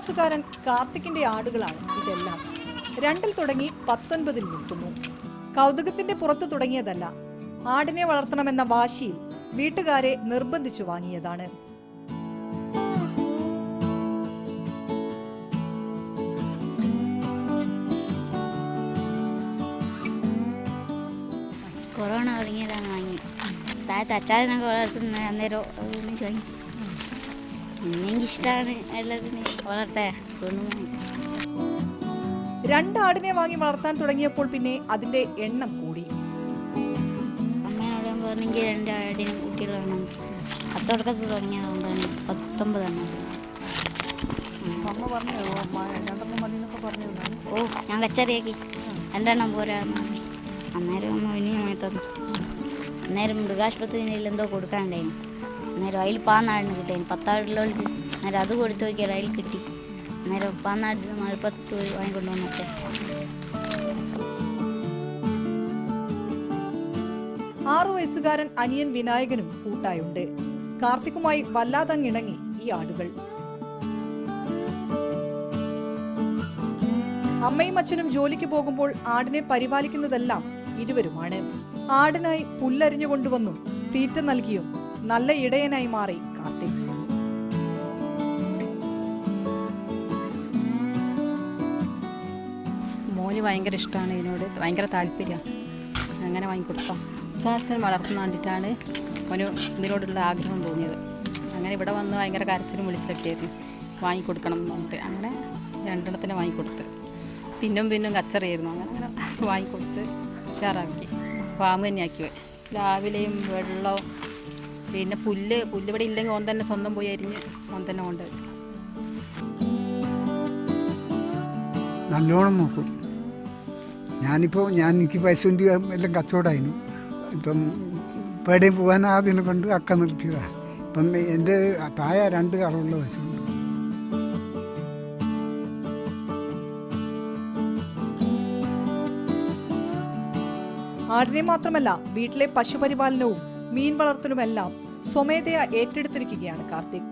വയസ്സുകാരൻ കാർത്തിക്കിന്റെ ആടുകളാണ് ഇതെല്ലാം. 2-ൽ തുടങ്ങി 19-ൽ നിൽക്കുന്നു. കൗതുകത്തിന്റെ പുറത്തു തുടങ്ങിയതല്ല, ആടിനെ വളർത്തണമെന്ന വാശിയിൽ വീട്ടുകാരെ നിർബന്ധിച്ചു വാങ്ങിയതാണ്. കൊറോണ തുടങ്ങിയതാണ് വാങ്ങി. താഴത്തെ അച്ചാറിനൊക്കെ വളർത്തുന്ന അന്നേരം വാങ്ങി. എനിക്കിഷ്ടമാണ് എല്ലാത്തിനും വളർത്താൻ. 2 ആടിനെ വാങ്ങി വളർത്താൻ തുടങ്ങിയപ്പോൾ പിന്നെ അതിന്റെ എണ്ണം കൂടി. അമ്മയോട് പറഞ്ഞെങ്കിൽ 2 ആടിനും കുട്ടികളാണ്. അത്തോടക്കത്ത് തുടങ്ങിയതുകൊണ്ടാണ് 19 എണ്ണം. ഓ, ഞാൻ കച്ചറിയാക്കി 2 എണ്ണം പോരാ. അന്നേരം അമ്മ ഇനിയും തന്നു. അന്നേരം മൃഗാശുപത്രിയിൽ എന്തോ കൊടുക്കാനുണ്ടായിരുന്നു. അന്നേരം അതിൽ പാന്നാടിന് കിട്ടിയാൽ 10 ആടുള്ളവർക്ക്. അന്നേരം അത് കൊടുത്തു നോക്കിയാൽ അതിൽ കിട്ടി. അന്നേരം പാന്നാടിന് 40 വാങ്ങിക്കൊണ്ടു വന്നൊക്കെ. 6 വയസ്സുകാരൻ അനിയൻ വിനായകനും കൂട്ടായുണ്ട്. കാർത്തിക്കുമായി വല്ലാതങ്ങിണങ്ങി ഈ ആടുകൾ. അമ്മയും അച്ഛനും ജോലിക്ക് പോകുമ്പോൾ ആടിനെ പരിപാലിക്കുന്നതെല്ലാം ഇരുവരുമാണ്. ആടിനായി പുല്ലരിഞ്ഞു കൊണ്ടുവന്നും തീറ്റ നൽകിയും നല്ല ഇടയനായി മാറി കാർത്തിക്. മോന് ഭയങ്കര ഇഷ്ടമാണ്, ഇതിനോട് ഭയങ്കര താല്പര്യമാണ്. അങ്ങനെ വാങ്ങിക്കൊടുത്താം. ചാച്ചൻ വളർത്തുന്ന കണ്ടിട്ടാണ് മോന് ഇതിനോടുള്ള ആഗ്രഹം തോന്നിയത്. അങ്ങനെ ഇവിടെ വന്ന് ഭയങ്കര കരച്ചിലും വിളിച്ചിലൊക്കെ ആയിരുന്നു വാങ്ങിക്കൊടുക്കണം എന്ന് പറഞ്ഞിട്ട്. അങ്ങനെ 2 എണ്ണത്തിന് വാങ്ങിക്കൊടുത്ത്. പിന്നും കച്ചറിയായിരുന്നു. അങ്ങനെ വാങ്ങിക്കൊടുത്ത് ഉഷാറാക്കി ഫാം തന്നെയാക്കി. രാവിലെയും വെള്ളവും പിന്നെ പുല്ല് ഇവിടെ ഇല്ലെങ്കിൽ ഓൻ തന്നെ സ്വന്തം പോയി അരിഞ്ഞ് ഓൻ തന്നെ കൊണ്ടുവച്ചു. നല്ലോണം നോക്കും. എനിക്ക് പൈസൻ്റെ എല്ലാം കച്ചവടമായിരുന്നു. ഇപ്പം പേടയും പോകാൻ അതിനെ കൊണ്ട് അക്ക നിർത്തിയതാണ്. ഇപ്പം എൻ്റെ താഴെ 2 അറുള്ള പശുണ്ട്. ആടിനെ മാത്രമല്ല, വീട്ടിലെ പശുപരിപാലനവും മീൻ വളർത്തലുമെല്ലാം സ്വമേധയാ ഏറ്റെടുത്തിരിക്കുകയാണ് കാർത്തിക്.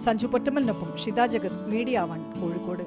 സഞ്ജു പൊറ്റമ്മലിനൊപ്പം ഷിത ജഗത്, മീഡിയ 1, കോഴിക്കോട്.